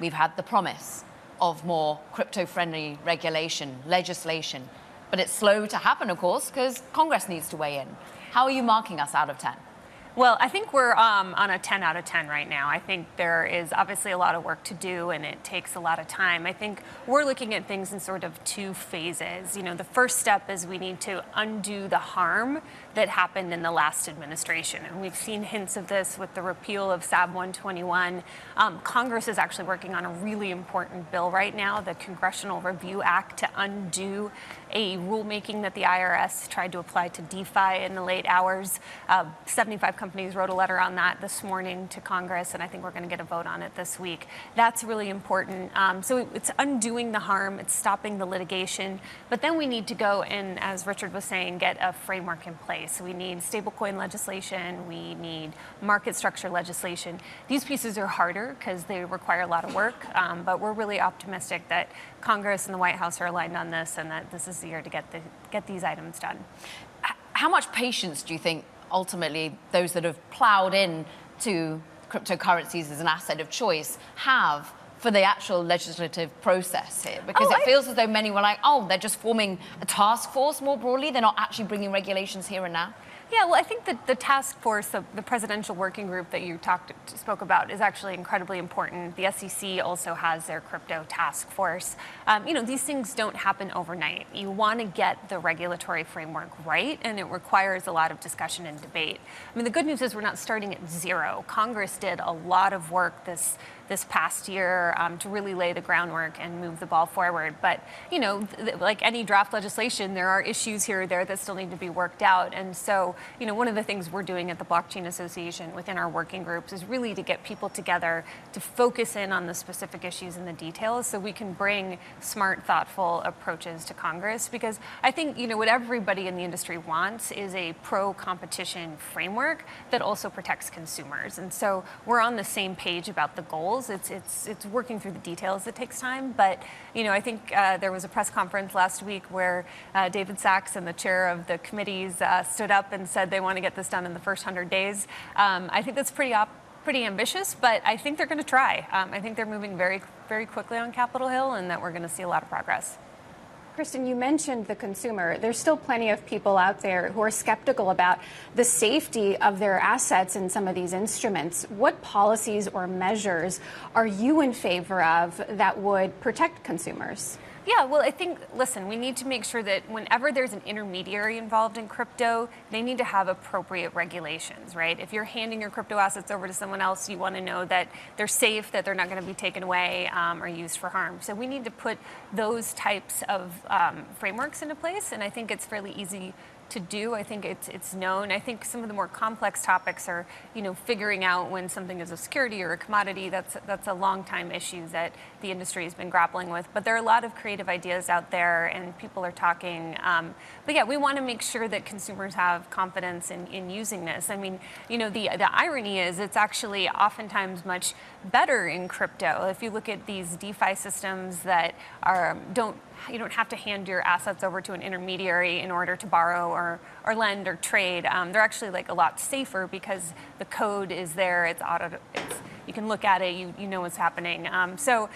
we've had the promise of more crypto-friendly regulation, legislation, but it's slow to happen, of course, because Congress needs to weigh in. How are you marking us out of 10? Well, I think we're on a 10 out of 10 right now. I think there is obviously a lot of work to do, and it takes a lot of time. I think we're looking at things in sort of two phases. You know, the first step is we need to undo the harm that happened in the last administration. And we've seen hints of this with the repeal of SAB 121. Congress is actually working on a really important bill right now, the Congressional Review Act, to undo a rulemaking that the IRS tried to apply to DeFi in the late hours. 75 companies wrote a letter on that this morning to Congress, and I think we're going to get a vote on it this week. That's really important. So it's undoing the harm, it's stopping the litigation, but then we need to go and, as Richard was saying, get a framework in place. So we need stablecoin legislation, we need market structure legislation. These pieces are harder because they require a lot of work, but we're really optimistic that Congress and the White House are aligned on this, and that this is the year to get these items done. How much patience do you think ultimately those that have plowed in to cryptocurrencies as an asset of choice have for the actual legislative process here? Because it feels as though many were like, oh, they're just forming a task force more broadly. They're not actually bringing regulations here and now. Yeah, well, I think that the task force, the presidential working group that you spoke about, is actually incredibly important. The SEC also has their crypto task force. You know, these things don't happen overnight. You want to get the regulatory framework right, and it requires a lot of discussion and debate. I mean, the good news is we're not starting at zero. Congress did a lot of work this past year to really lay the groundwork and move the ball forward. But, you know, like any draft legislation, there are issues here or there that still need to be worked out. And so, you know, one of the things we're doing at the Blockchain Association within our working groups is really to get people together to focus in on the specific issues and the details so we can bring smart, thoughtful approaches to Congress. Because I think, you know, what everybody in the industry wants is a pro-competition framework that also protects consumers. And so we're on the same page about the goals. It's working through the details that takes time, but you know, I think there was a press conference last week where David Sachs and the chair of the committees stood up and said they want to get this done in the first 100 days. I think that's pretty ambitious, but I think they're going to try. I think they're moving very, very quickly on Capitol Hill, and that we're going to see a lot of progress. Kristin, you mentioned the consumer. There's still plenty of people out there who are skeptical about the safety of their assets in some of these instruments. What policies or measures are you in favor of that would protect consumers? Yeah, well, I think, listen, we need to make sure that whenever there's an intermediary involved in crypto, they need to have appropriate regulations, right? If you're handing your crypto assets over to someone else, you want to know that they're safe, that they're not going to be taken away or used for harm. So we need to put those types of frameworks into place, and I think it's fairly easy to do. I think it's known. I think some of the more complex topics are, you know, figuring out when something is a security or a commodity. That's a long time issue that the industry has been grappling with. But there are a lot of creative ideas out there, and people are talking. But yeah, we want to make sure that consumers have confidence in using this. I mean, you know, the irony is it's actually oftentimes much better in crypto. If you look at these DeFi systems that you don't have to hand your assets over to an intermediary in order to borrow or lend or trade. They're actually like a lot safer because the code is there. You can look at it. You know what's happening. So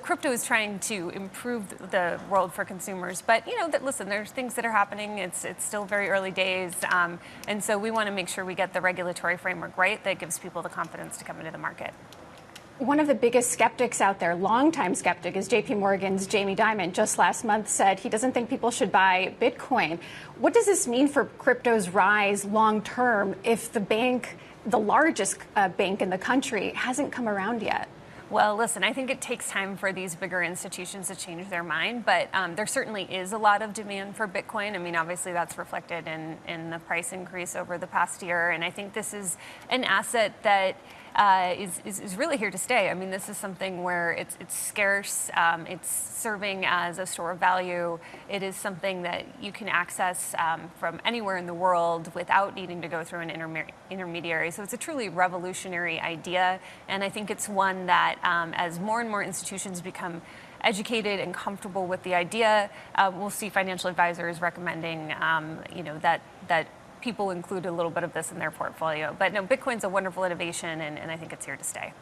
crypto is trying to improve the world for consumers. But you know that, listen, there's things that are happening. It's still very early days, and so we want to make sure we get the regulatory framework right that gives people the confidence to come into the market. One of the biggest skeptics out there, longtime skeptic, is JP Morgan's Jamie Dimon. Just last month said he doesn't think people should buy Bitcoin. What does this mean for crypto's rise long term if the bank, the largest bank in the country, hasn't come around yet? Well, listen, I think it takes time for these bigger institutions to change their mind, but there certainly is a lot of demand for Bitcoin. I mean, obviously that's reflected in the price increase over the past year, and I think this is an asset that is really here to stay. I mean, this is something where it's scarce, it's serving as a store of value. It is something that you can access from anywhere in the world without needing to go through an intermediary. So it's a truly revolutionary idea, and I think it's one that as more and more institutions become educated and comfortable with the idea, we'll see financial advisors recommending that people include a little bit of this in their portfolio. But no, Bitcoin's a wonderful innovation, and I think it's here to stay.